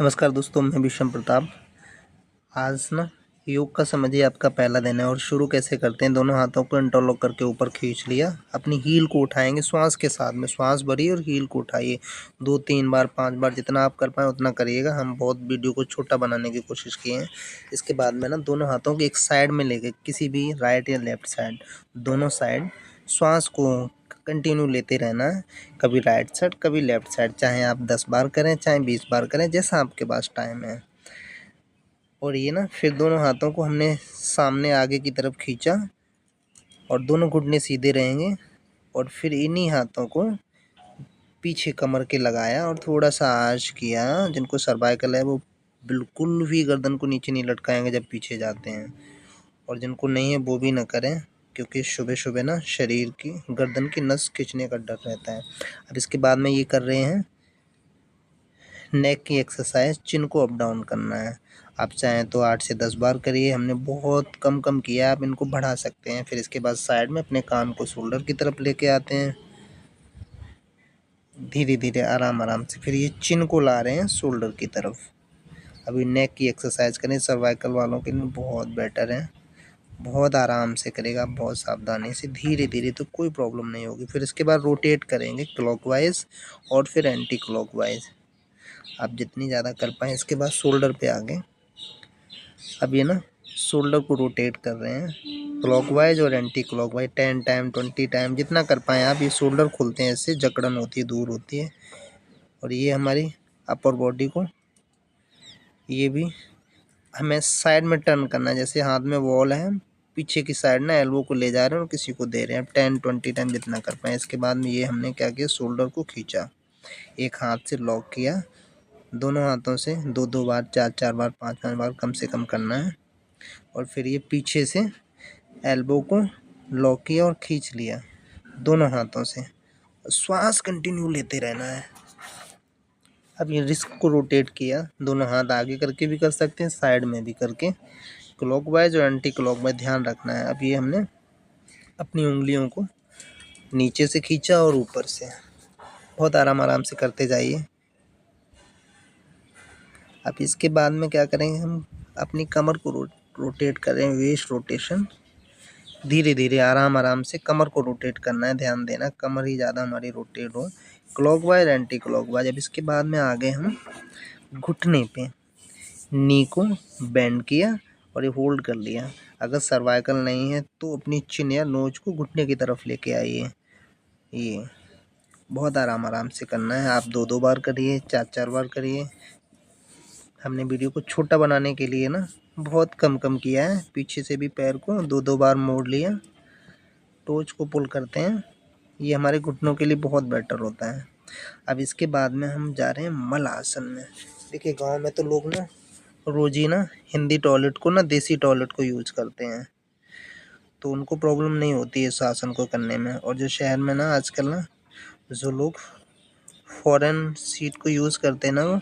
नमस्कार दोस्तों, मैं विषम प्रताप। आज ना योग का समझिए आपका पहला दिन है और शुरू कैसे करते हैं। दोनों हाथों को इंटरलॉक करके ऊपर खींच लिया, अपनी हील को उठाएंगे श्वास के साथ में। श्वास भरिए और हील को उठाइए 2-3 बार 5 बार जितना आप कर पाए उतना करिएगा। हम बहुत वीडियो को छोटा बनाने की कोशिश किए हैं। इसके बाद में ना दोनों हाथों को एक साइड में लेके, किसी भी राइट या लेफ्ट साइड, दोनों साइड श्वास को कंटिन्यू लेते रहना है। कभी राइट साइड कभी लेफ्ट साइड, चाहे आप 10 बार करें चाहे 20 बार करें, जैसा आपके पास टाइम है। और ये ना फिर दोनों हाथों को हमने सामने आगे की तरफ खींचा और दोनों घुटने सीधे रहेंगे। और फिर इन्हीं हाथों को पीछे कमर के लगाया और थोड़ा सा आर्च किया। जिनको सर्वाइकल है वो बिल्कुल भी गर्दन को नीचे नहीं लटकाएंगे जब पीछे जाते हैं, और जिनको नहीं है वो भी ना करें, क्योंकि सुबह सुबह ना शरीर की गर्दन की नस खींचने का डर रहता है। अब इसके बाद में ये कर रहे हैं नेक की एक्सरसाइज, चिन को अप डाउन करना है। आप चाहें तो 8 से 10 बार करिए, हमने बहुत कम कम किया, आप इनको बढ़ा सकते हैं। फिर इसके बाद साइड में अपने कान को शोल्डर की तरफ लेके आते हैं, धीरे धीरे आराम आराम से। फिर ये चिन को ला रहे हैं शोल्डर की तरफ। अभी नेक की एक्सरसाइज करें, सर्वाइकल वालों के लिए बहुत बेटर है। बहुत आराम से करेगा, बहुत सावधानी से, धीरे धीरे, तो कोई प्रॉब्लम नहीं होगी। फिर इसके बाद रोटेट करेंगे क्लॉकवाइज और फिर एंटी क्लॉकवाइज, आप जितनी ज़्यादा कर पाएँ। इसके बाद शोल्डर पे आ गए। अब ये ना शोल्डर को रोटेट कर रहे हैं क्लॉकवाइज और एंटी क्लॉकवाइज 10 टाइम 20 टाइम जितना कर पाएँ आप। ये शोल्डर खुलते हैं, इससे जकड़न होती है, दूर होती है। और ये हमारी अपर बॉडी को, ये भी हमें साइड में टर्न करना है। जैसे हाथ में वॉल है, पीछे की साइड ना एल्बो को ले जा रहे हैं और किसी को दे रहे हैं। 10-20 टाइम जितना कर पाएँ। इसके बाद में ये हमने क्या किया, शोल्डर को खींचा, एक हाथ से लॉक किया, दोनों हाथों से 2-2 बार 4-4 बार 5-5 बार कम से कम करना है। और फिर ये पीछे से एल्बो को लॉक किया और खींच लिया दोनों हाथों से। श्वास कंटिन्यू लेते रहना है। अब ये रिस्क को रोटेट किया, दोनों हाथ आगे करके भी कर सकते हैं, साइड में भी करके, क्लॉकवाइज और एंटी क्लॉकवाइज ध्यान रखना है। अब ये हमने अपनी उंगलियों को नीचे से खींचा और ऊपर से, बहुत आराम आराम से करते जाइए। अब इसके बाद में क्या करेंगे, हम अपनी कमर को रोटेट करें, वेस्ट रोटेशन, धीरे धीरे आराम आराम से कमर को रोटेट करना है। ध्यान देना कमर ही ज़्यादा हमारी रोटेट हो, क्लॉकवाइज एंटी क्लॉकवाइज। अब इसके बाद में आ गए हम घुटने पे, नी को बेंड किया और ये होल्ड कर लिया। अगर सर्वाइकल नहीं है तो अपनी चिन या नोज को घुटने की तरफ लेके आइए। ये बहुत आराम आराम से करना है। आप 2-2 बार करिए, 4-4 बार करिए। हमने वीडियो को छोटा बनाने के लिए ना बहुत कम कम किया है। पीछे से भी पैर को 2-2 बार मोड़ लिया, टोच को पुल करते हैं, ये हमारे घुटनों के लिए बहुत बेटर होता है। अब इसके बाद में हम जा रहे हैं मल आसन में। देखिए गांव में तो लोग ना रोज ही ना हिंदी टॉयलेट को ना देसी टॉयलेट को यूज करते हैं, तो उनको प्रॉब्लम नहीं होती है इस आसन को करने में। और जो शहर में ना आजकल ना जो लोग फॉरेन सीट को यूज़ करते हैं ना, वो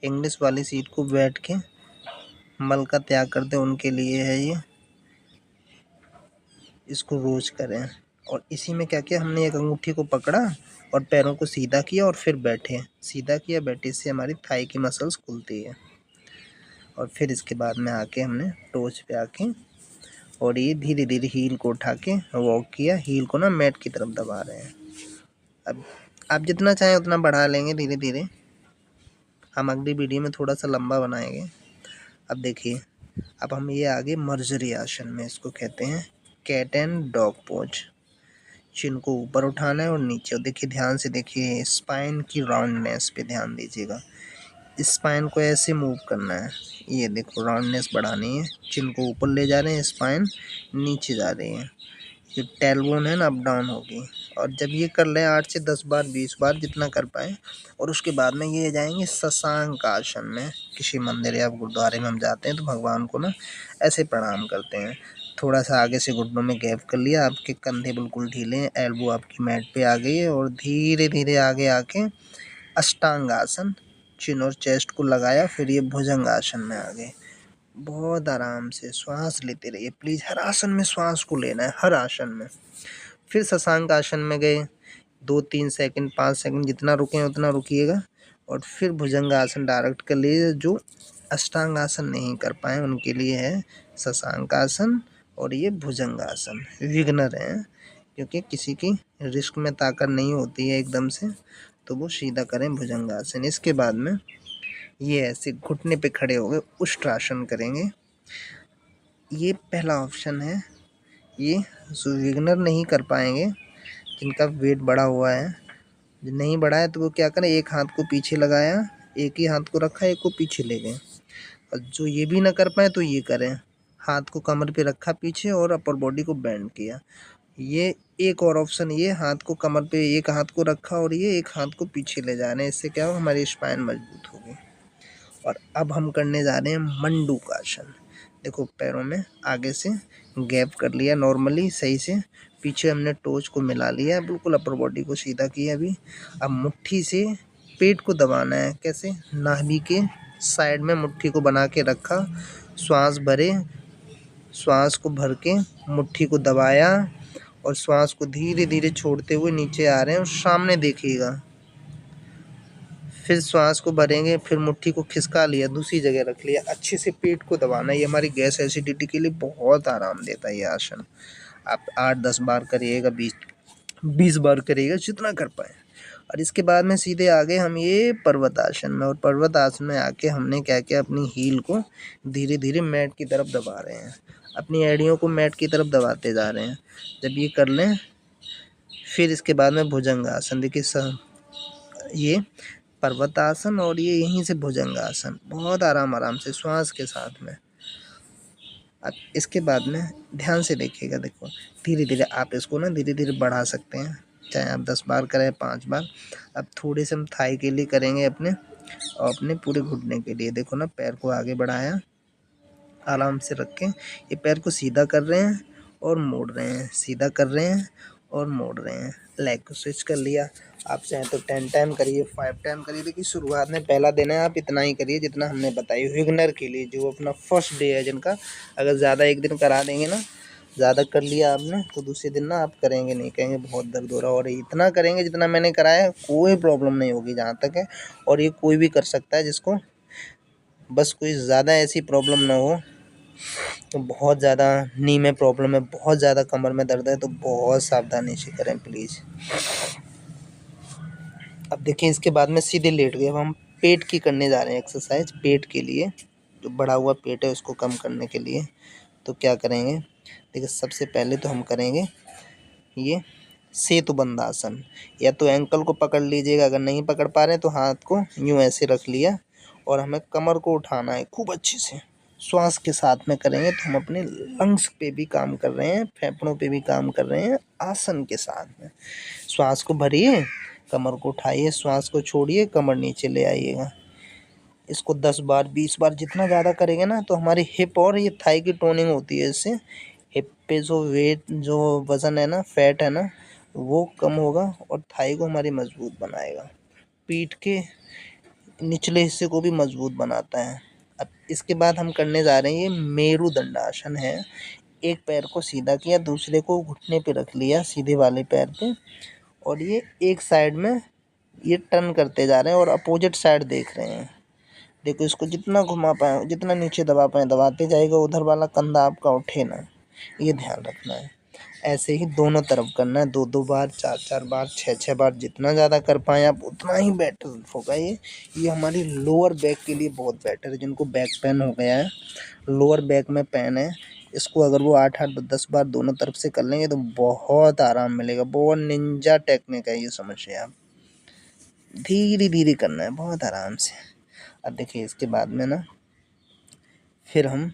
इंग्लिश वाली सीट को बैठ के मल का त्याग करते हैं, उनके लिए है ये। इसको रोज करें। और इसी में क्या किया हमने, एक अंगूठी को पकड़ा और पैरों को सीधा किया और फिर बैठे, सीधा किया बैठे, इससे हमारी थाई की मसल्स खुलती है। और फिर इसके बाद में आके हमने टोच पे आके और ये धीरे धीरे हील को उठा के वॉक किया, हील को ना मैट की तरफ दबा रहे हैं। अब आप जितना चाहें उतना बढ़ा लेंगे धीरे धीरे, हम अगली वीडियो में थोड़ा सा लंबा बनाएंगे। अब देखिए, अब हम ये आगे मर्जरी आसन में, इसको कहते हैं कैट एंड डॉग पोज। चिन को ऊपर उठाना है और नीचे, और देखिए ध्यान से देखिए स्पाइन की राउंडनेस पे ध्यान दीजिएगा। स्पाइन को ऐसे मूव करना है, ये देखो राउंडनेस बढ़ानी है। चिन को ऊपर ले जा रहे हैं, स्पाइन नीचे जा रही है, ये टेलबोन है ना अप डाउन होगी। और जब ये कर लें 8 से 10 बार 20 बार जितना कर पाएँ, और उसके बाद में ये जाएंगे शशांक आसन में। किसी मंदिर या गुरुद्वारे में हम जाते हैं तो भगवान को ना ऐसे प्रणाम करते हैं। थोड़ा सा आगे से घुटनों में गैप कर लिया, आपके कंधे बिल्कुल ढीले हैं, एल्बो आपकी मैट पे आ गई है, और धीरे धीरे आगे आके अष्टांग आसन, चिन और चेस्ट को लगाया, फिर ये भुजंग आसन में आ गए। बहुत आराम से श्वास लेते रहिए प्लीज़, हर आसन में श्वास को लेना है, हर आसन में। फिर शशांक आसन में गए, 2-3 सेकंड 5 सेकंड जितना रुके उतना रुकिएगा, और फिर भुजंगासन डायरेक्ट कर लीजिए। जो अष्टांगासन नहीं कर पाए उनके लिए है शशांकासन और ये भुजंगासन। विघ्नर हैं क्योंकि किसी की रिस्क में ताकत नहीं होती है एकदम से, तो वो सीधा करें भुजंगासन। इसके बाद में ये ऐसे घुटने पे खड़े हो गए उष्ट्रासन करेंगे। ये पहला ऑप्शन है। ये जो विघ्नर नहीं कर पाएंगे, जिनका वेट बढ़ा हुआ है, जो नहीं बढ़ा है, तो वो क्या करें, एक हाथ को पीछे लगाया, एक ही हाथ को रखा, एक को पीछे ले गए। और जो ये भी ना कर पाए तो ये करें, हाथ को कमर पे रखा पीछे और अपर बॉडी को बेंड किया। ये एक और ऑप्शन, ये हाथ को कमर पे, एक हाथ को रखा और ये एक हाथ को पीछे ले जा रहे हैं। इससे क्या होगा, हमारी स्पाइन मजबूत होगी। और अब हम करने जा रहे हैं मंडूकासन। देखो पैरों में आगे से गैप कर लिया नॉर्मली सही से, पीछे हमने टोच को मिला लिया, बिल्कुल अपर बॉडी को सीधा किया अभी। अब मुट्ठी से पेट को दबाना है। कैसे, नाभि के साइड में मुट्ठी को बना के रखा, श्वास भरे, श्वास को भर के मुट्ठी को दबाया और श्वास को धीरे धीरे छोड़ते हुए नीचे आ रहे हैं और सामने देखिएगा। फिर श्वास को भरेंगे, फिर मुट्ठी को खिसका लिया, दूसरी जगह रख लिया, अच्छे से पेट को दबाना। ये हमारी गैस एसिडिटी के लिए बहुत आराम देता है ये आसन। आप 8-10 बार करिएगा, 20 बार करिएगा, जितना कर पाए। और इसके बाद में सीधे आगे हम ये पर्वत आसन में, और पर्वत आसन में आके हमने क्या किया, अपनी हील को धीरे धीरे मैट की तरफ दबा रहे हैं, अपनी एड़ियों को मैट की तरफ दबाते जा रहे हैं। जब ये कर लें, फिर इसके बाद में भुजंगासन। देखिए ये पर्वतासन और ये यहीं से भुजंगासन, बहुत आराम से श्वास के साथ में। अब इसके बाद में ध्यान से देखिएगा, देखो धीरे धीरे आप इसको ना धीरे धीरे बढ़ा सकते हैं, चाहे आप 10 बार करें, 5 बार। अब थोड़े से हम थाई के लिए करेंगे अपने, और अपने पूरे घुटने के लिए। देखो ना, पैर को आगे बढ़ाया, आराम से रखें, ये पैर को सीधा कर रहे हैं और मोड़ रहे हैं, सीधा कर रहे हैं और मोड़ रहे हैं। लेग को स्विच कर लिया। आप चाहें तो 10 टाइम करिए, 5 टाइम करिए। देखिए शुरुआत में पहला दिन है, आप इतना ही करिए जितना हमने बताई। विघ्नर के लिए जो अपना फर्स्ट डे है जिनका, अगर ज़्यादा एक दिन करा देंगे ना, ज़्यादा कर लिया आपने, तो दूसरे दिन ना आप करेंगे नहीं, कहेंगे बहुत दर्द हो रहा है। और इतना करेंगे जितना मैंने कराया है, कोई प्रॉब्लम नहीं होगी जहाँ तक है। और ये कोई भी कर सकता है, जिसको बस कोई ज़्यादा ऐसी प्रॉब्लम ना हो, तो बहुत ज़्यादा नी में प्रॉब्लम है, बहुत ज़्यादा कमर में दर्द है, तो बहुत सावधानी से करें प्लीज़। अब देखिए इसके बाद में सीधे लेट गए। अब हम पेट की करने जा रहे हैं एक्सरसाइज, पेट के लिए, जो बढ़ा हुआ पेट है उसको कम करने के लिए। तो क्या करेंगे, देखिए सबसे पहले तो हम करेंगे ये सेतुबंधासन। या तो एंकल को पकड़ लीजिएगा, अगर नहीं पकड़ पा रहे हैं तो हाथ को यूँ ऐसे रख लिया, और हमें कमर को उठाना है खूब अच्छे से। श्वास के साथ में करेंगे तो हम अपने लंग्स पे भी काम कर रहे हैं, फेफड़ों पे भी काम कर रहे हैं, आसन के साथ में। श्वास को भरिए, कमर को उठाइए, श्वास को छोड़िए, कमर नीचे ले आइएगा। इसको 10 बार 20 बार जितना ज़्यादा करेंगे ना, तो हमारी हिप और ये थाई की टोनिंग होती है। इससे हिप पे जो वेट, जो वज़न है ना, फैट है ना, वो कम होगा और थाई को हमारी मजबूत बनाएगा। पीठ के निचले हिस्से को भी मजबूत बनाता है। अब इसके बाद हम करने जा रहे हैं, ये मेरुदंडासन है। एक पैर को सीधा किया, दूसरे को घुटने पे रख लिया, सीधे वाले पैर पे, और ये एक साइड में ये टर्न करते जा रहे हैं और अपोजिट साइड देख रहे हैं। देखो इसको जितना घुमा पाए, जितना नीचे दबा पाए दबाते जाएगा, उधर वाला कंधा आपका उठे ना, ये ध्यान रखना है। ऐसे ही दोनों तरफ करना है, 2-2 बार, 4-4 बार, 6-6 बार, जितना ज़्यादा कर पाएँ आप उतना ही बेटर होगा। ये हमारी लोअर बैक के लिए बहुत बेटर है। जिनको बैक पेन हो गया है, लोअर बैक में पेन है, इसको अगर वो 8-8 10 बार दोनों तरफ से कर लेंगे तो बहुत आराम मिलेगा। बहुत निंजा टेक्निक है ये, समझिए आप। धीरे धीरे करना है, बहुत आराम से। अब देखिए इसके बाद में ना, फिर हम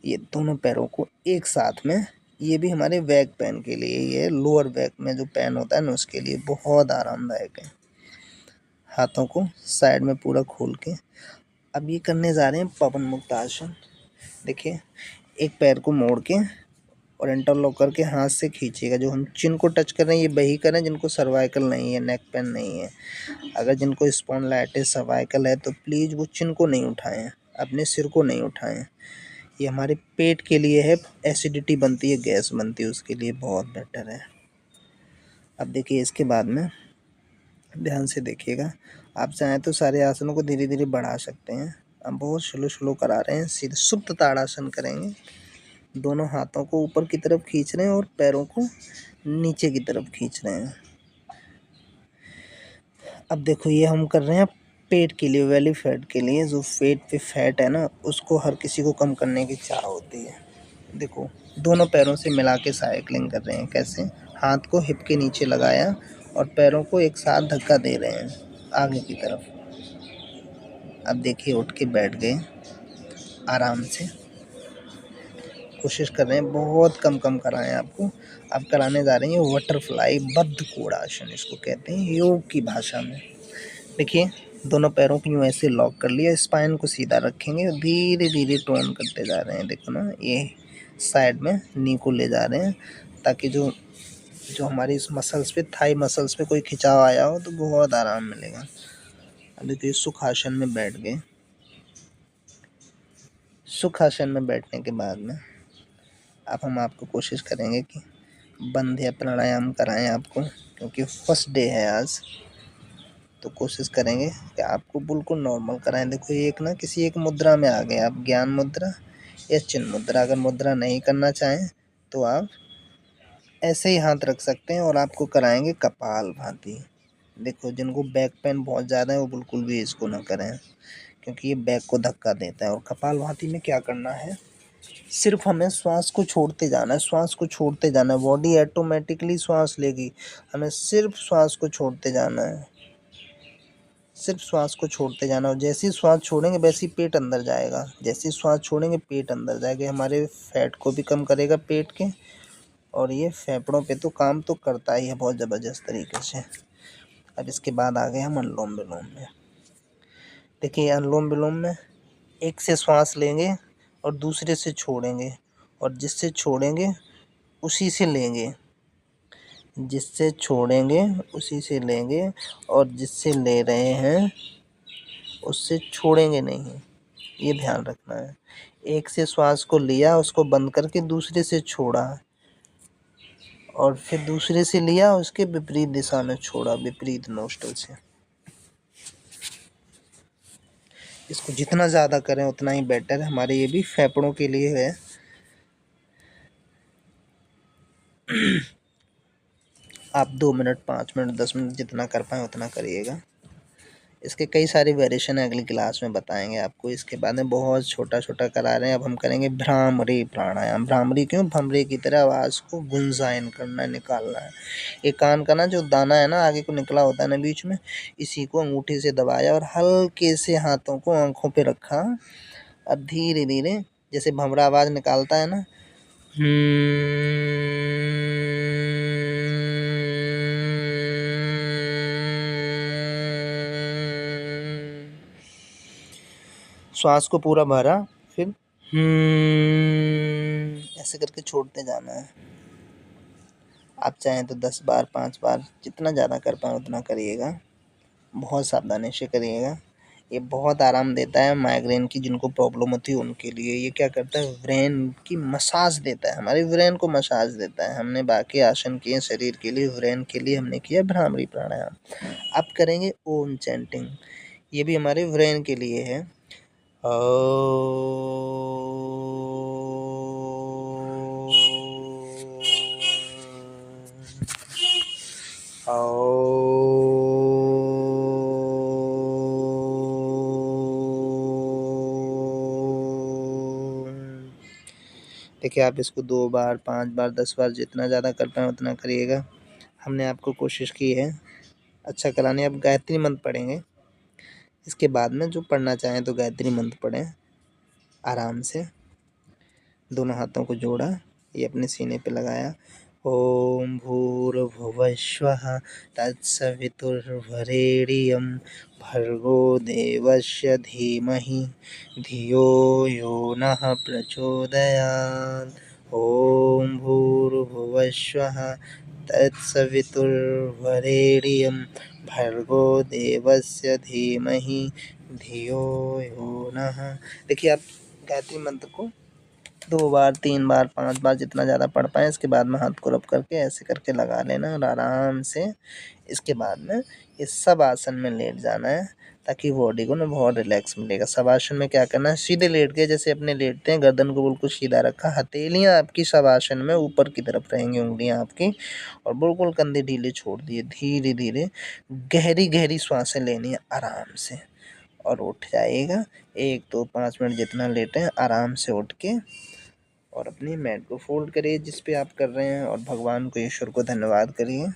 ये दोनों पैरों को एक साथ में, ये भी हमारे बैक पेन के लिए, ये लोअर बैक में जो पेन होता है ना, उसके लिए बहुत आरामदायक है। हाथों को साइड में पूरा खोल के अब ये करने जा रहे हैं पवन मुक्त आसन। देखिए एक पैर को मोड़ के और इंटरलॉक करके हाथ से खींचिएगा। जो हम चिन को टच कर रहे हैं ये वही करें जिनको सर्वाइकल नहीं है, नेक पेन नहीं है। अगर जिनको स्पॉन्डिलाइटिस सर्वाइकल है तो प्लीज़ वो चिन को नहीं उठाएं, अपने सिर को नहीं उठाएं। ये हमारे पेट के लिए है, एसिडिटी बनती है, गैस बनती है, उसके लिए बहुत बेटर है। अब देखिए इसके बाद में ध्यान से देखिएगा, आप चाहें तो सारे आसनों को धीरे धीरे बढ़ा सकते हैं। हम बहुत स्लो स्लो करा रहे हैं। सीधे सुप्त ताड़ासन करेंगे। दोनों हाथों को ऊपर की तरफ खींच रहे हैं और पैरों को नीचे की तरफ खींच रहे हैं। अब देखो ये हम कर रहे हैं पेट के लिए, वेली फैट के लिए। जो पेट पे फैट है ना, उसको हर किसी को कम करने की चाह होती है। देखो दोनों पैरों से मिला के साइकिलिंग कर रहे हैं। कैसे? हाथ को हिप के नीचे लगाया और पैरों को एक साथ धक्का दे रहे हैं आगे की तरफ। अब देखिए उठ के बैठ गए आराम से। कोशिश कर रहे हैं बहुत कम कम कराएं आपको। अब कराने जा रहे हैं बटरफ्लाई बद्ध कोणासन, इसको कहते हैं योग की भाषा में। देखिए दोनों पैरों को यूँ ऐसे लॉक कर लिया, स्पाइन को सीधा रखेंगे, धीरे धीरे टोन करते जा रहे हैं। देखो ना, ये साइड में नी को ले जा रहे हैं ताकि जो हमारी इस मसल्स पे, थाई मसल्स पे कोई खिंचाव आया हो तो बहुत आराम मिलेगा। अभी तो सुखासन में बैठ गए। सुखासन में बैठने के बाद में अब हम आपको कोशिश करेंगे कि बंध्या प्राणायाम कराएं आपको, क्योंकि फर्स्ट डे है आज। तो कोशिश करेंगे कि आपको बिल्कुल नॉर्मल कराएं। देखो एक ना किसी एक मुद्रा में आ गए आप, ज्ञान मुद्रा या चिन्ह मुद्रा। अगर मुद्रा नहीं करना चाहें तो आप ऐसे ही हाथ रख सकते हैं और आपको कराएंगे कपाल भाती। देखो जिनको बैक पेन बहुत ज़्यादा है वो बिल्कुल भी इसको ना करें, क्योंकि ये बैक को धक्का देता है। और कपाल भाती में क्या करना है, सिर्फ हमें श्वास को छोड़ते जाना है, श्वास को छोड़ते जाना है। बॉडी ऑटोमेटिकली श्वास लेगी, हमें सिर्फ श्वास को छोड़ते जाना है, सिर्फ श्वास को छोड़ते जाना। और जैसे ही श्वास छोड़ेंगे वैसे ही पेट अंदर जाएगा, जैसे ही श्वास छोड़ेंगे पेट अंदर जाएगा। हमारे फैट को भी कम करेगा पेट के, और ये फेफड़ों पे तो काम तो करता ही है बहुत ज़बरदस्त तरीके से। अब इसके बाद आ गए हम अनुलोम विलोम में। देखिए अनुलोम विलोम में एक से श्वास लेंगे और दूसरे से छोड़ेंगे, और जिससे छोड़ेंगे उसी से लेंगे, जिससे छोड़ेंगे उसी से लेंगे, और जिससे ले रहे हैं उससे छोड़ेंगे नहीं। ये ध्यान रखना है। एक से श्वास को लिया, उसको बंद करके दूसरे से छोड़ा, और फिर दूसरे से लिया, उसके विपरीत दिशा में छोड़ा, विपरीत नोस्ट्रल से। इसको जितना ज़्यादा करें उतना ही बेटर है, हमारे ये भी फेफड़ों के लिए है। आप 2 मिनट, 5 मिनट, 10 मिनट जितना कर पाएँ उतना करिएगा। इसके कई सारे वेरिएशन अगली क्लास में बताएंगे आपको। इसके बाद में बहुत छोटा छोटा करा रहे हैं। अब हम करेंगे भ्रामरी प्राणायाम। भ्रामरी क्यों? भ्रमरी की तरह आवाज़ को गुंजायन करना है, निकालना है। एक कान का ना जो दाना है ना आगे को निकला होता है ना बीच में, इसी को अंगूठे से दबाया और हल्के से हाथों को आँखों पे रखा। अब धीरे धीरे जैसे भंवरा आवाज़ निकालता है ना, श्वास को पूरा भरा, फिर ऐसे करके छोड़ते जाना है। आप चाहें तो 10 बार, 5 बार, जितना ज़्यादा कर पाएँ उतना करिएगा। बहुत सावधानी से करिएगा। ये बहुत आराम देता है माइग्रेन की जिनको प्रॉब्लम होती है उनके लिए। ये क्या करता है, ब्रेन की मसाज देता है, हमारे ब्रेन को मसाज देता है। हमने बाकी आसन किए शरीर के लिए, ब्रेन के लिए हमने किया भ्रामरी प्राणायाम। अब करेंगे ओम चैंटिंग, ये भी हमारे ब्रेन के लिए है। देखिए आप इसको 2 बार, 5 बार, 10 बार, जितना ज़्यादा कर पाएँ उतना करिएगा। हमने आपको कोशिश की है अच्छा कराने। अब गायत्री मंत्र पढ़ेंगे। इसके बाद में जो पढ़ना चाहें तो गायत्री मंत्र पढ़ें आराम से। दोनों हाथों को जोड़ा, ये अपने सीने पे लगाया। ओम भूर्भुवस्वः तत्सवितुर्वरेण्यं भर्गो देवस्य धीमहि धियो यो नः प्रचोदयात्। ओम भूर्भुवस्वः तत्सवितुर्वरेण्यं भर्गो देवस्य धीमहि धियो यो नः। देखिए आप गायत्री मंत्र को 2 बार 3 बार 5 बार जितना ज़्यादा पढ़ पाएँ। इसके बाद में हाथ को रब करके ऐसे करके लगा लेना और आराम से इसके बाद में ये सब आसन में लेट जाना है, ताकि बॉडी को ना बहुत रिलैक्स मिलेगा। सब आसन में क्या करना है, सीधे लेट के जैसे अपने लेटते हैं, गर्दन को बिल्कुल सीधा रखा, हथेलियाँ आपकी सब आसन में ऊपर की तरफ रहेंगी, उंगलियाँ आपकी, और बिल्कुल कंधे ढीले छोड़ दिए। धीरे धीरे गहरी गहरी सांसें लेनी है आराम से, और उठ जाइएगा। 1 2 5 मिनट जितना लेटें आराम से उठ के, और अपनी मैट को फोल्ड करिए जिस पे आप कर रहे हैं, और भगवान को, ईश्वर को धन्यवाद करिए।